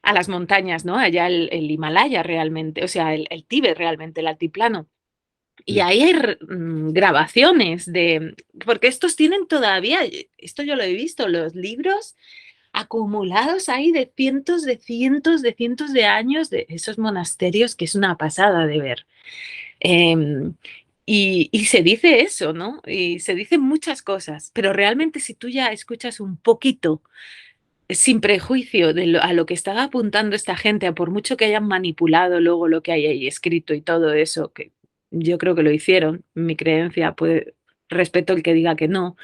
a las montañas, ¿no? Allá el Himalaya realmente, o sea, el Tíbet realmente, el altiplano. Y Sí. ahí hay grabaciones porque estos tienen todavía, esto yo lo he visto, los libros acumulados ahí de cientos de cientos de cientos de años de esos monasterios, que es una pasada de ver. Em, y se dice eso, ¿no? Y se dicen muchas cosas, pero realmente si tú ya escuchas un poquito sin prejuicio a lo que estaba apuntando esta gente, a por mucho que hayan manipulado luego lo que hay ahí escrito y todo eso, que yo creo que lo hicieron, mi creencia, pues respeto el que diga que no,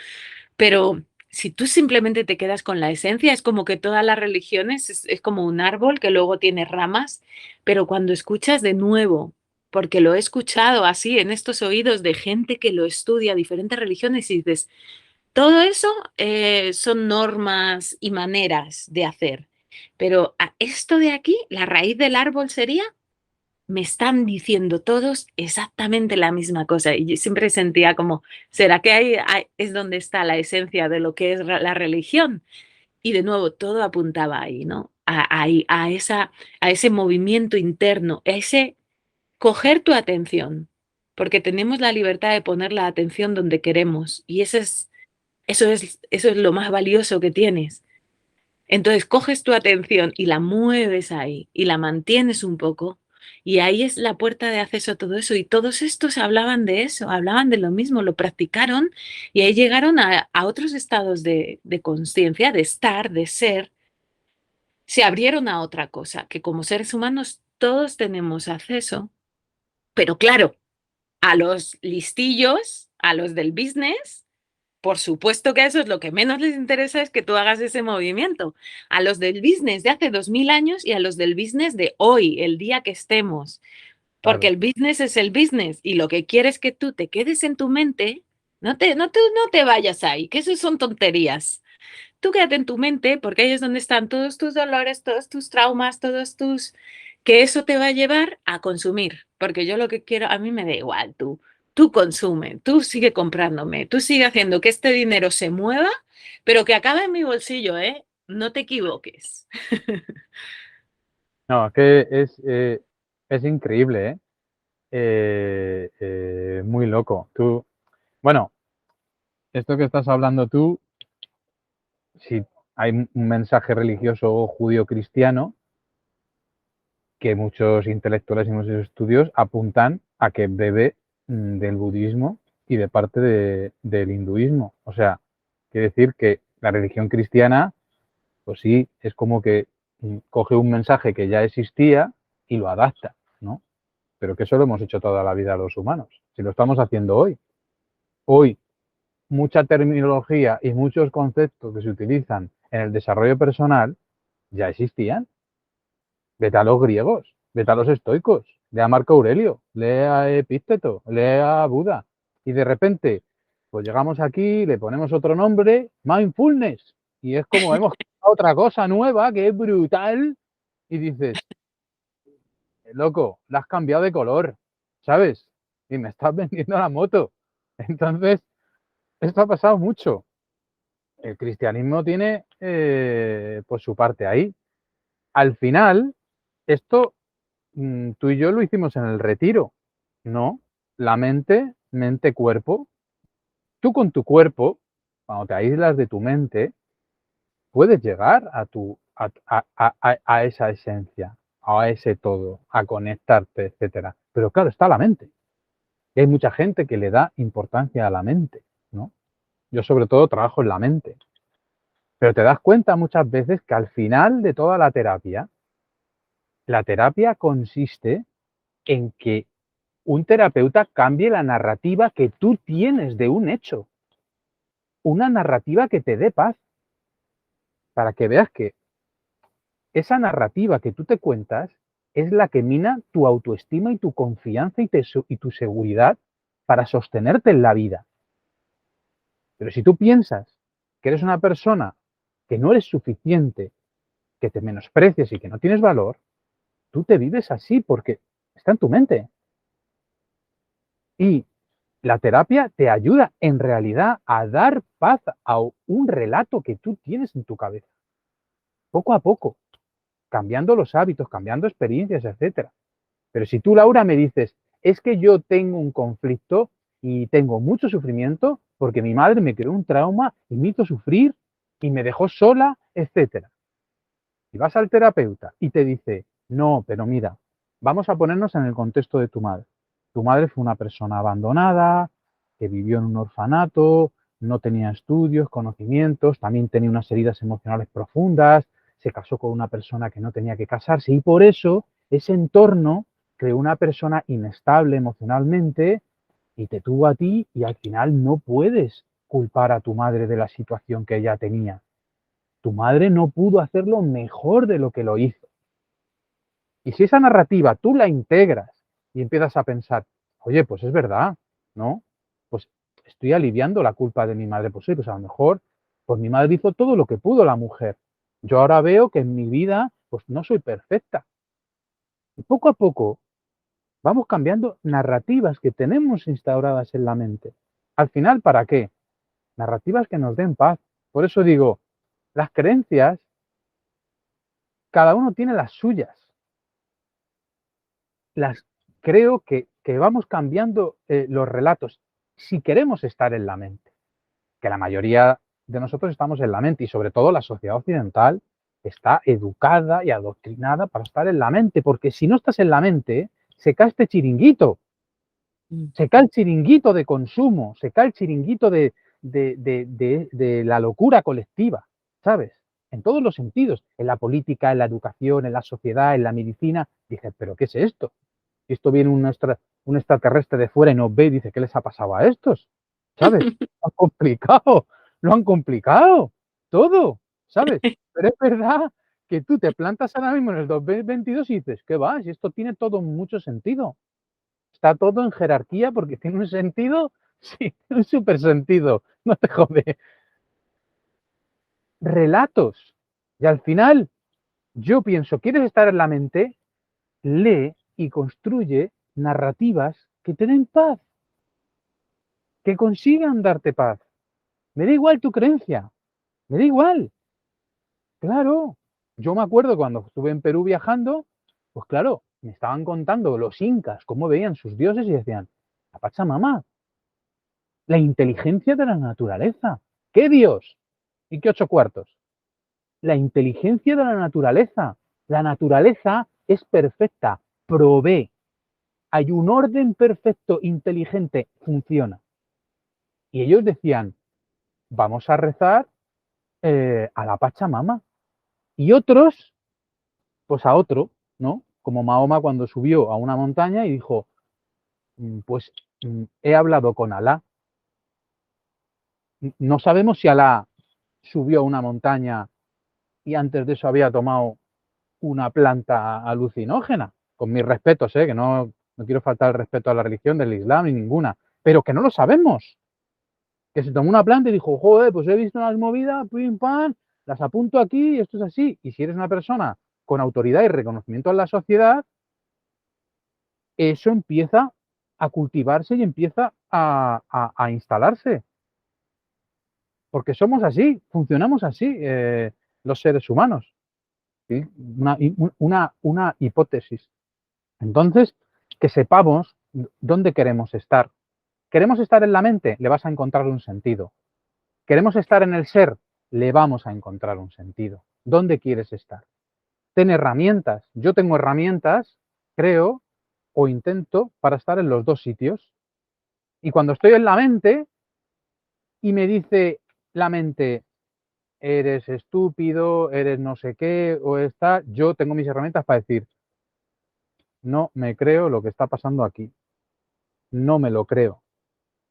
pero si tú simplemente te quedas con la esencia, es como que todas las religiones es como un árbol que luego tiene ramas, pero cuando escuchas de nuevo, porque lo he escuchado así en estos oídos de gente que lo estudia, diferentes religiones, y dices, todo eso son normas y maneras de hacer. Pero esto de aquí, la raíz del árbol sería, me están diciendo todos exactamente la misma cosa. Y yo siempre sentía como, ¿será que ahí es donde está la esencia de lo que es la religión? Y de nuevo, todo apuntaba ahí, ¿no? A ese movimiento interno, a ese coger tu atención, porque tenemos la libertad de poner la atención donde queremos. Y eso es lo más valioso que tienes. Entonces coges tu atención y la mueves ahí y la mantienes un poco y ahí es la puerta de acceso a todo eso. Y todos estos hablaban de eso, hablaban de lo mismo, lo practicaron y ahí llegaron a otros estados de conciencia, de estar, de ser. Se abrieron a otra cosa, que como seres humanos todos tenemos acceso, pero claro, a los listillos, a los del business, por supuesto que a eso es lo que menos les interesa, es que tú hagas ese movimiento. A los del business de hace 2000 años y a los del business de hoy, el día que estemos. Porque Claro. el business es el business y lo que quiere es que tú te quedes en tu mente, no te vayas ahí, que eso son tonterías. Tú quédate en tu mente porque ahí es donde están todos tus dolores, todos tus traumas, todos tus... que eso te va a llevar a consumir. Porque yo lo que quiero, a mí me da igual, tú consume, tú sigue comprándome, tú sigue haciendo que este dinero se mueva, pero que acabe en mi bolsillo, ¿eh? No te equivoques. No, es increíble, ¿eh? Muy loco. Tú, bueno, esto que estás hablando tú, si hay un mensaje religioso judío-cristiano que muchos intelectuales y muchos estudios apuntan a que bebe del budismo y de parte del hinduismo. O sea, quiere decir que la religión cristiana, pues sí, es como que coge un mensaje que ya existía y lo adapta, ¿no? Pero que eso lo hemos hecho toda la vida los humanos. Si lo estamos haciendo hoy. Hoy, mucha terminología y muchos conceptos que se utilizan en el desarrollo personal ya existían. Vete a los griegos, vete a los estoicos, lea a Marco Aurelio, lea a Epícteto, lea a Buda. Y de repente, pues llegamos aquí, le ponemos otro nombre, mindfulness. Y es como hemos creado otra cosa nueva que es brutal. Y dices, loco, la has cambiado de color, ¿sabes? Y me estás vendiendo la moto. Entonces, esto ha pasado mucho. El cristianismo tiene pues su parte ahí. Al final, esto tú y yo lo hicimos en el retiro, ¿no? La mente, mente-cuerpo. Tú con tu cuerpo, cuando te aíslas de tu mente, puedes llegar a esa esencia, a ese todo, a conectarte, etcétera. Pero claro, está la mente. Y hay mucha gente que le da importancia a la mente, ¿no? Yo sobre todo trabajo en la mente. Pero te das cuenta muchas veces que al final de toda la terapia consiste en que un terapeuta cambie la narrativa que tú tienes de un hecho, una narrativa que te dé paz, para que veas que esa narrativa que tú te cuentas es la que mina tu autoestima y tu confianza y tu seguridad para sostenerte en la vida. Pero si tú piensas que eres una persona que no eres suficiente, que te menosprecias y que no tienes valor, tú te vives así porque está en tu mente. Y la terapia te ayuda en realidad a dar paz a un relato que tú tienes en tu cabeza, poco a poco, cambiando los hábitos, cambiando experiencias, etcétera. Pero si tú, Laura, me dices, es que yo tengo un conflicto y tengo mucho sufrimiento porque mi madre me creó un trauma y me hizo sufrir y me dejó sola, etcétera. Y vas al terapeuta y te dice, no, pero mira, vamos a ponernos en el contexto de tu madre. Tu madre fue una persona abandonada, que vivió en un orfanato, no tenía estudios, conocimientos, también tenía unas heridas emocionales profundas, se casó con una persona que no tenía que casarse y por eso ese entorno creó una persona inestable emocionalmente y te tuvo a ti y al final no puedes culpar a tu madre de la situación que ella tenía. Tu madre no pudo hacerlo mejor de lo que lo hizo. Y si esa narrativa tú la integras y empiezas a pensar, oye, pues es verdad, ¿no? Pues estoy aliviando la culpa de mi madre. Pues sí, pues a lo mejor, pues mi madre hizo todo lo que pudo la mujer. Yo ahora veo que en mi vida, pues no soy perfecta. Y poco a poco vamos cambiando narrativas que tenemos instauradas en la mente. Al final, ¿para qué? Narrativas que nos den paz. Por eso digo, las creencias, cada uno tiene las suyas. Las creo que vamos cambiando los relatos si queremos estar en la mente, que la mayoría de nosotros estamos en la mente y sobre todo la sociedad occidental está educada y adoctrinada para estar en la mente, porque si no estás en la mente, se cae este chiringuito, se cae el chiringuito de consumo, se cae el chiringuito de la locura colectiva, ¿sabes? En todos los sentidos, en la política, en la educación, en la sociedad, en la medicina. Dije, ¿pero qué es esto? Y esto viene un extraterrestre de fuera y nos ve y dice, ¿qué les ha pasado a estos? ¿sabes? Lo han complicado todo, ¿sabes? Pero es verdad que tú te plantas ahora mismo en el 2022 y dices, ¿qué va? Si esto tiene todo mucho sentido. Está todo en jerarquía porque tiene un sentido, sí, un súper sentido, no te jode. Relatos. Y al final, yo pienso, ¿quieres estar en la mente? Lee y construye narrativas que te den paz, que consigan darte paz. Me da igual tu creencia, me da igual. Claro, yo me acuerdo cuando estuve en Perú viajando, pues claro, me estaban contando los incas cómo veían sus dioses y decían, la Pachamama, la inteligencia de la naturaleza. ¿Qué Dios? ¿Y qué 8 cuartos? La inteligencia de la naturaleza. La naturaleza es perfecta, provee. Hay un orden perfecto, inteligente, funciona. Y ellos decían, vamos a rezar a la Pachamama. Y otros, pues a otro, ¿no? Como Mahoma cuando subió a una montaña y dijo, pues he hablado con Alá. No sabemos si Alá subió a una montaña y antes de eso había tomado una planta alucinógena. Con mis respetos, que no quiero faltar el respeto a la religión del Islam ni ninguna, pero que no lo sabemos. Que se tomó una planta y dijo, joder, pues he visto unas movidas, pim, pam, las apunto aquí y esto es así. Y si eres una persona con autoridad y reconocimiento en la sociedad, eso empieza a cultivarse y empieza a instalarse. Porque somos así, funcionamos así los seres humanos. ¿Sí? Una hipótesis. Entonces, que sepamos dónde queremos estar. ¿Queremos estar en la mente? Le vas a encontrar un sentido. ¿Queremos estar en el ser? Le vamos a encontrar un sentido. ¿Dónde quieres estar? Ten herramientas. Yo tengo herramientas, creo, o intento para estar en los dos sitios. Y cuando estoy en la mente y me dice la mente, eres estúpido, eres no sé qué, o está, yo tengo mis herramientas para decir, no me creo lo que está pasando aquí. No me lo creo,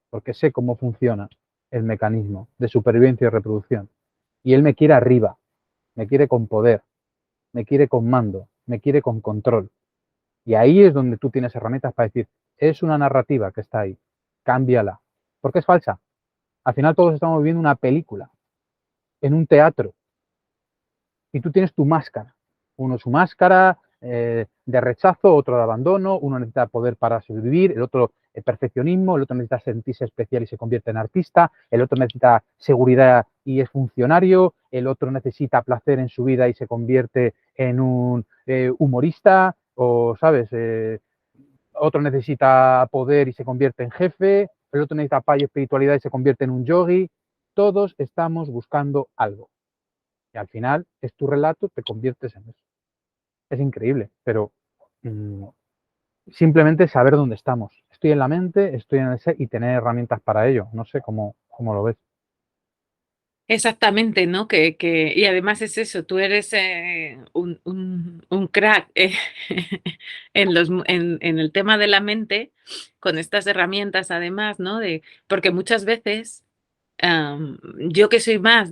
porque sé cómo funciona el mecanismo de supervivencia y reproducción. Y él me quiere arriba, me quiere con poder, me quiere con mando, me quiere con control. Y ahí es donde tú tienes herramientas para decir, es una narrativa que está ahí, cámbiala, porque es falsa. Al final todos estamos viviendo una película, en un teatro, y tú tienes tu máscara. Uno su máscara de rechazo, otro de abandono, uno necesita poder para sobrevivir, el otro el perfeccionismo, el otro necesita sentirse especial y se convierte en artista, el otro necesita seguridad y es funcionario, el otro necesita placer en su vida y se convierte en un humorista, o, ¿sabes? Otro necesita poder y se convierte en jefe, el otro necesita paz y espiritualidad y se convierte en un yogi. Todos estamos buscando algo. Y al final es tu relato, te conviertes en eso. Es increíble, pero mmm, simplemente saber dónde estamos. Estoy en la mente, estoy en el ser y tener herramientas para ello. No sé cómo lo ves. Exactamente, ¿no? Y además es eso, tú eres un crack en el tema de la mente, con estas herramientas además, ¿no? Porque muchas veces yo que soy más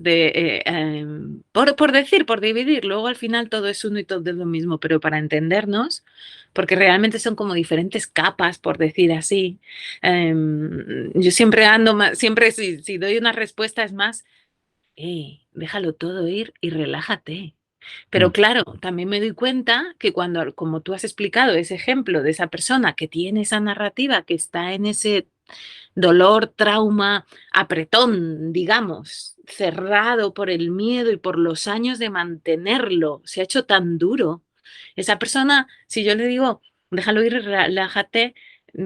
por decir, por dividir, luego al final todo es uno y todo es lo mismo, pero para entendernos, porque realmente son como diferentes capas, por decir así. Yo siempre ando más, siempre si doy una respuesta es más déjalo todo ir y relájate. Pero Mm, claro, también me doy cuenta que cuando, como tú has explicado, ese ejemplo de esa persona que tiene esa narrativa, que está en ese dolor, trauma, apretón, digamos, cerrado por el miedo y por los años de mantenerlo, se ha hecho tan duro. Esa persona, si yo le digo, déjalo ir y relájate,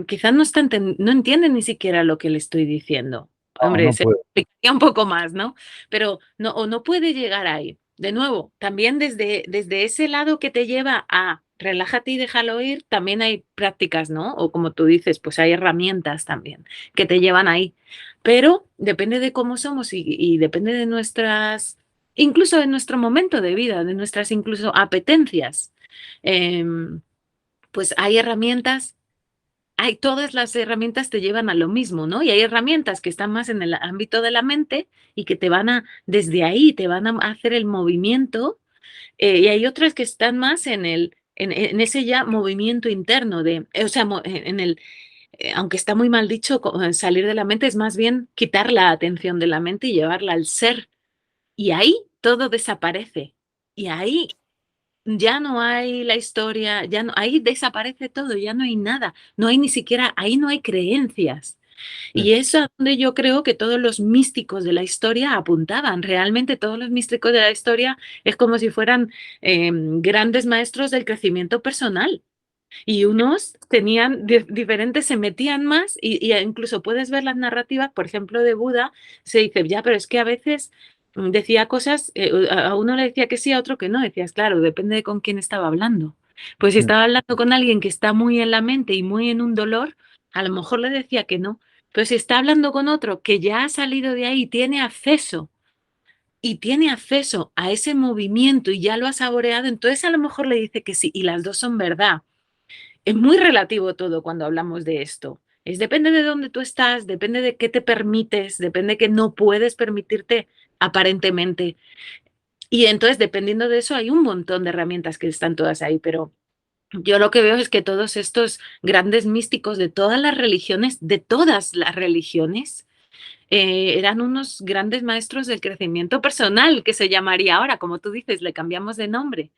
quizás no entiende ni siquiera lo que le estoy diciendo. no, Hombre, no se puedo. explicaría un poco más, ¿no? Pero no, o no puede llegar ahí. De nuevo, también desde ese lado que te lleva a relájate y déjalo ir, también hay prácticas, ¿no? O como tú dices, pues hay herramientas también que te llevan ahí. Pero depende de cómo somos y depende de nuestras, incluso de nuestro momento de vida, de nuestras incluso apetencias. Em, pues hay herramientas todas las herramientas te llevan a lo mismo, ¿no? Y hay herramientas que están más en el ámbito de la mente y que te van desde ahí, te van a hacer el movimiento, y hay otras que están más en ese ya movimiento interno o sea, en el, aunque está muy mal dicho, salir de la mente es más bien quitar la atención de la mente y llevarla al ser. Y ahí todo desaparece. Y ahí ya no hay la historia, ya no, ahí desaparece todo, ya no hay nada, no hay ni siquiera, ahí no hay creencias. Sí, Y eso es donde yo creo que todos los místicos de la historia apuntaban. Realmente todos los místicos de la historia es como si fueran grandes maestros del crecimiento personal. Y unos tenían diferentes, se metían más y incluso puedes ver las narrativas, por ejemplo, de Buda, se dice, ya, pero es que a veces decía cosas, a uno le decía que sí, a otro que no, decías, claro, depende de con quién estaba hablando. Pues si sí, estaba hablando con alguien que está muy en la mente y muy en un dolor, a lo mejor le decía que no. Pero si está hablando con otro que ya ha salido de ahí, tiene acceso a ese movimiento y ya lo ha saboreado, entonces a lo mejor le dice que sí, y las dos son verdad. Es muy relativo todo cuando hablamos de esto. Depende de dónde tú estás, depende de qué te permites, depende de qué no puedes permitirte aparentemente. Y entonces, dependiendo de eso, hay un montón de herramientas que están todas ahí, pero yo lo que veo es que todos estos grandes místicos de todas las religiones, eran unos grandes maestros del crecimiento personal, que se llamaría ahora, como tú dices, le cambiamos de nombre.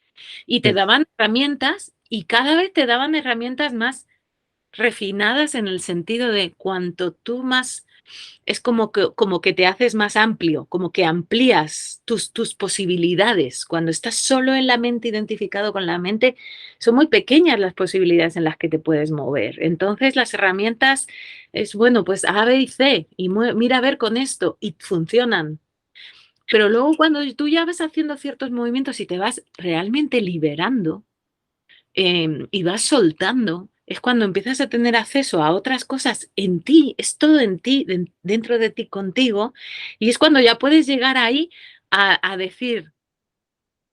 Y te sí. daban herramientas y cada vez te daban herramientas más refinadas en el sentido de cuanto tú más, es como que te haces más amplio, como que amplías tus posibilidades. Cuando estás solo en la mente, identificado con la mente, son muy pequeñas las posibilidades en las que te puedes mover. Entonces las herramientas es, bueno, pues A, B y C, y mira a ver con esto, y funcionan. Pero luego cuando tú ya vas haciendo ciertos movimientos y te vas realmente liberando, y vas soltando, es cuando empiezas a tener acceso a otras cosas en ti, es todo en ti, dentro de ti, contigo, y es cuando ya puedes llegar ahí a decir,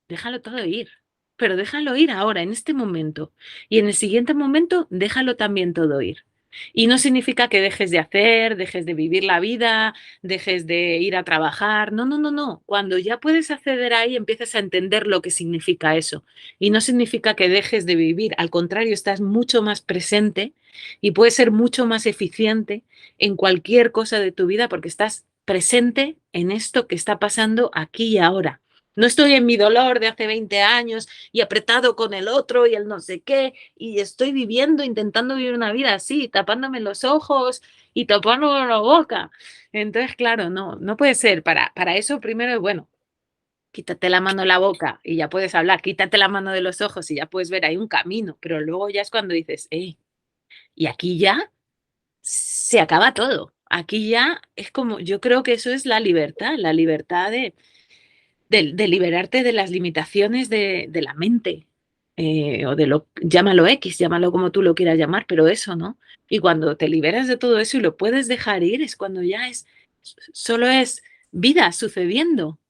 déjalo todo ir, pero déjalo ir ahora, en este momento, y en el siguiente momento, déjalo también todo ir. Y no significa que dejes de hacer, dejes de vivir la vida, dejes de ir a trabajar. No, no, no, no. Cuando ya puedes acceder ahí, empiezas a entender lo que significa eso. Y no significa que dejes de vivir. Al contrario, estás mucho más presente y puedes ser mucho más eficiente en cualquier cosa de tu vida porque estás presente en esto que está pasando aquí y ahora. No estoy en mi dolor de hace 20 años y apretado con el otro y el no sé qué, y estoy viviendo, intentando vivir una vida así, tapándome los ojos y tapándome la boca. Entonces, claro, no, no puede ser. Para eso, primero, bueno, quítate la mano de la boca y ya puedes hablar, quítate la mano de los ojos y ya puedes ver, hay un camino, pero luego ya es cuando dices, y aquí ya se acaba todo. Aquí ya es como, yo creo que eso es la libertad de liberarte de las limitaciones de la mente, o llámalo X, llámalo como tú lo quieras llamar, pero eso, ¿no? Y cuando te liberas de todo eso y lo puedes dejar ir, es cuando ya solo es vida sucediendo.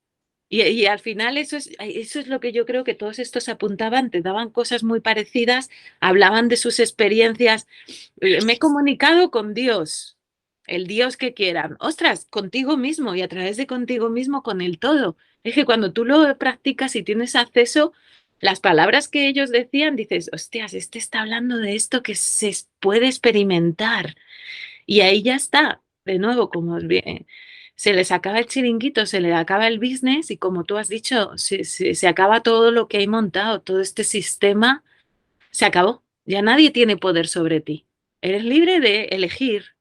Y al final eso es lo que yo creo que todos estos apuntaban, te daban cosas muy parecidas, hablaban de sus experiencias. Me he comunicado con Dios, el Dios que quieran. Ostras, contigo mismo y a través de contigo mismo con el todo. Es que cuando tú lo practicas y tienes acceso, las palabras que ellos decían, dices, hostias, este está hablando de esto que se puede experimentar. Y ahí ya está, de nuevo, como se les acaba el chiringuito, se les acaba el business y como tú has dicho, se acaba todo lo que hay montado, todo este sistema se acabó. Ya nadie tiene poder sobre ti. Eres libre de elegir